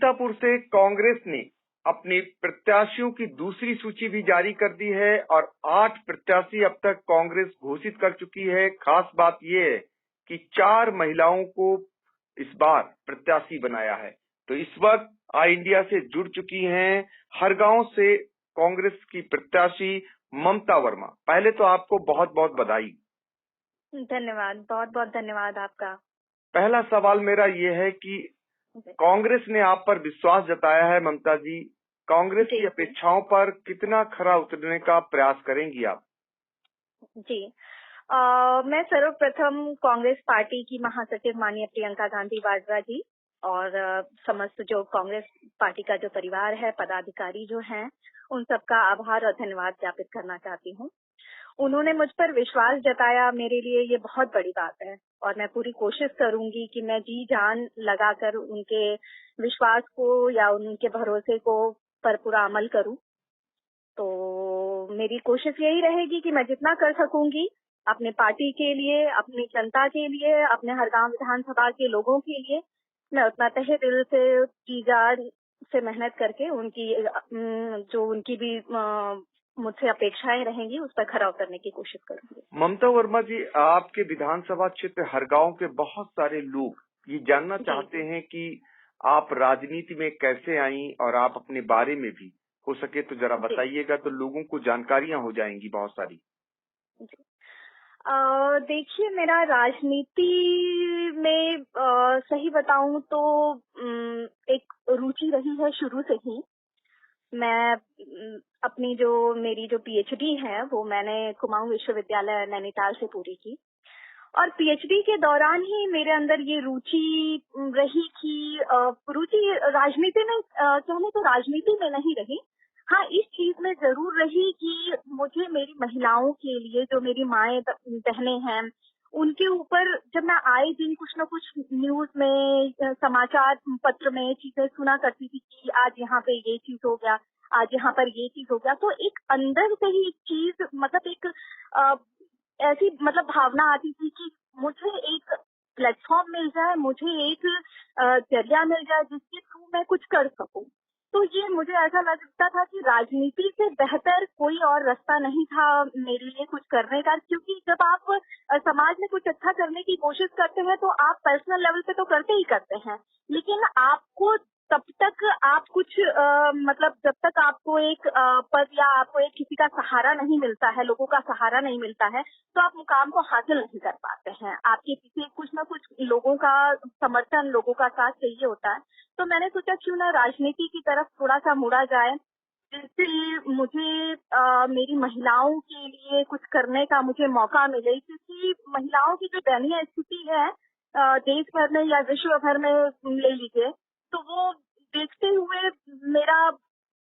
सीतापुर से कांग्रेस ने अपने प्रत्याशियों की दूसरी सूची भी जारी कर दी है और 8 प्रत्याशी अब तक कांग्रेस घोषित कर चुकी है। खास बात यह है कि 4 महिलाओं को इस बार प्रत्याशी बनाया है। तो इस वक्त आई इंडिया से जुड़ चुकी हैं हरगांव से कांग्रेस की प्रत्याशी ममता वर्मा। पहले तो आपको बहुत बहुत बधाई। धन्यवाद, बहुत बहुत धन्यवाद आपका। पहला सवाल मेरा ये है कि कांग्रेस ने आप पर विश्वास जताया है ममता जी, कांग्रेस की अपेक्षाओं पर कितना खरा उतरने का प्रयास करेंगी आप? जी, मैं सर्वप्रथम कांग्रेस पार्टी की महासचिव माननीय प्रियंका गांधी वाड्रा जी और समस्त जो कांग्रेस पार्टी का जो परिवार है, पदाधिकारी जो हैं, उन सबका आभार और धन्यवाद ज्ञापित करना चाहती हूँ। उन्होंने मुझ पर विश्वास जताया, मेरे लिए ये बहुत बड़ी बात है और मैं पूरी कोशिश करूंगी कि मैं जी जान लगाकर उनके विश्वास को या उनके भरोसे को पर पूरा अमल करूं। तो मेरी कोशिश यही रहेगी कि मैं जितना कर सकूंगी अपने पार्टी के लिए, अपनी जनता के लिए, अपने हरगांव विधानसभा के लोगों के लिए, मैं उतना तहे दिल से जी जान से मेहनत करके उनकी जो उनकी भी मुझसे अपेक्षाएं रहेंगी उस पर खरा उतरने की कोशिश करूंगी। ममता वर्मा जी, आपके विधानसभा क्षेत्र हरगांव के बहुत सारे लोग ये जानना चाहते हैं कि आप राजनीति में कैसे आई और आप अपने बारे में भी हो सके तो जरा बताइएगा, तो लोगों को जानकारियां हो जाएंगी बहुत सारी। देखिए, मेरा राजनीति में सही बताऊं तो एक रुचि रही है शुरू से ही। मैं अपनी मेरी जो पीएचडी है वो मैंने कुमाऊं विश्वविद्यालय नैनीताल से पूरी की और पीएचडी के दौरान ही मेरे अंदर ये रुचि रही कि रुचि राजनीति में कहने तो राजनीति में नहीं रही, हाँ इस चीज में जरूर रही कि मुझे मेरी महिलाओं के लिए, जो मेरी माएं बहनें हैं, उनके ऊपर जब मैं आए दिन कुछ न कुछ न्यूज में, समाचार पत्र में चीजें सुना करती थी कि आज यहाँ पे ये चीज हो गया, आज यहाँ पर ये चीज हो गया, तो एक अंदर से ही एक चीज मतलब एक ऐसी मतलब भावना आती थी कि मुझे एक प्लेटफॉर्म मिल जाए, मुझे एक जरिया मिल जाए जिसके थ्रू मैं कुछ कर सकूं। तो ये मुझे ऐसा लगता था कि राजनीति से बेहतर कोई और रास्ता नहीं था मेरे लिए कुछ करने का, क्योंकि जब आप समाज में कुछ अच्छा करने की कोशिश करते हैं तो आप पर्सनल लेवल पे तो करते ही करते हैं, लेकिन आपको तब तक आप कुछ मतलब जब तक आपको एक पद या आपको एक किसी का सहारा नहीं मिलता है, लोगों का सहारा नहीं मिलता है, तो आप मुकाम को हासिल नहीं कर पाते हैं। आपके पीछे कुछ ना कुछ लोगों का समर्थन, लोगों का साथ चाहिए होता है। तो मैंने सोचा क्यों ना राजनीति की तरफ थोड़ा सा मुड़ा जाए, जिससे मुझे मेरी महिलाओं के लिए कुछ करने का मुझे मौका मिले, क्योंकि महिलाओं की जो दयनीय स्थिति है देश भर में या विश्व भर में ले लीजिए, तो वो देखते हुए मेरा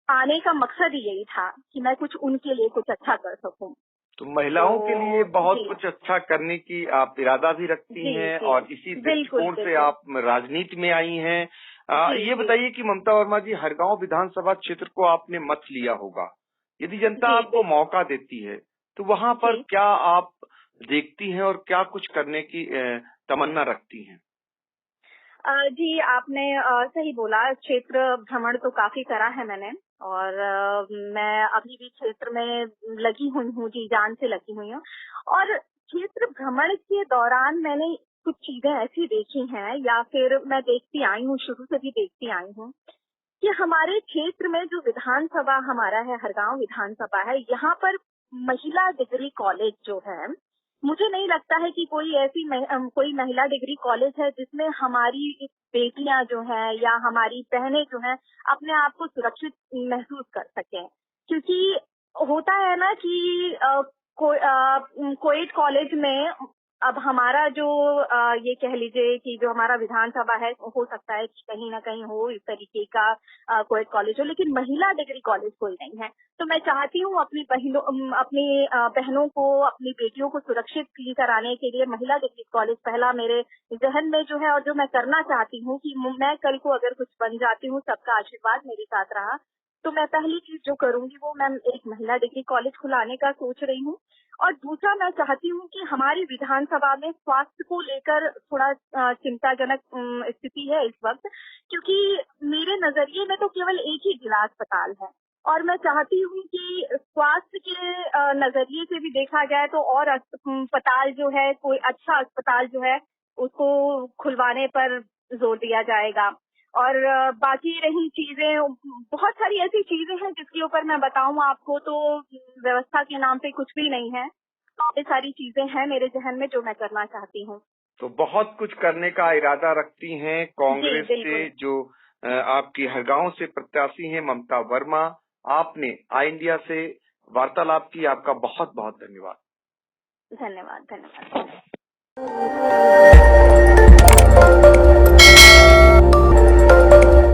आने का मकसद ही यही था कि मैं कुछ उनके लिए कुछ अच्छा कर सकूं। तो महिलाओं के लिए बहुत कुछ अच्छा करने की आप इरादा भी रखती हैं और इसी दृष्टिकोण से आप राजनीति में आई हैं। ये बताइए कि ममता वर्मा जी, हरगांव विधानसभा क्षेत्र को आपने मत लिया होगा, यदि जनता आपको मौका देती है तो वहाँ पर क्या आप देखती हैं और क्या कुछ करने की तमन्ना रखती हैं? जी, आपने सही बोला। क्षेत्र भ्रमण तो काफी करा है मैंने और मैं अभी भी क्षेत्र में लगी हुई हूँ, जी जान से लगी हुई हूँ। और क्षेत्र भ्रमण के दौरान मैंने कुछ चीजें ऐसी देखी हैं या फिर मैं देखती आई हूँ, शुरू से भी देखती आई हूँ कि हमारे क्षेत्र में जो विधानसभा हमारा है, हरगांव विधानसभा है, यहाँ पर महिला डिग्री कॉलेज जो है, मुझे नहीं लगता है कि कोई ऐसी कोई महिला डिग्री कॉलेज है जिसमें हमारी बेटियां जो हैं या हमारी बहनें जो हैं अपने आप को सुरक्षित महसूस कर सकें। क्योंकि होता है ना कि कोएड कॉलेज में अब हमारा जो ये कह लीजिए कि जो हमारा विधानसभा है, हो सकता है कि कहीं ना कहीं हो इस तरीके का कोएड कॉलेज हो, लेकिन महिला डिग्री कॉलेज कोई नहीं है। तो मैं चाहती हूँ अपनी बहनों को, अपनी बेटियों को सुरक्षित फील कराने के लिए महिला डिग्री कॉलेज पहला मेरे जहन में जो है, और जो मैं करना चाहती हूँ कि मैं कल को अगर कुछ बन जाती हूँ, सबका आशीर्वाद मेरे साथ रहा तो मैं पहली चीज जो करूंगी वो मैं एक महिला डिग्री कॉलेज खुलाने का सोच रही हूँ। और दूसरा मैं चाहती हूँ कि हमारी विधानसभा में स्वास्थ्य को लेकर थोड़ा चिंताजनक स्थिति है इस वक्त, क्योंकि मेरे नजरिए में तो केवल एक ही जिला अस्पताल है और मैं चाहती हूँ कि स्वास्थ्य के नजरिए से भी देखा जाए तो और अस्पताल जो है, कोई अच्छा अस्पताल जो है उसको खुलवाने पर जोर दिया जाएगा। और बाकी रही चीजें, बहुत सारी ऐसी चीजें हैं जिसके ऊपर मैं बताऊं आपको तो व्यवस्था के नाम पे कुछ भी नहीं है। ये सारी चीजें हैं मेरे जहन में जो मैं करना चाहती हूँ। तो बहुत कुछ करने का इरादा रखती हैं कांग्रेस जी, से, जो आपकी हरगांव से प्रत्याशी हैं ममता वर्मा। आपने आई इंडिया से वार्तालाप की, आपका बहुत बहुत धन्यवाद। धन्यवाद।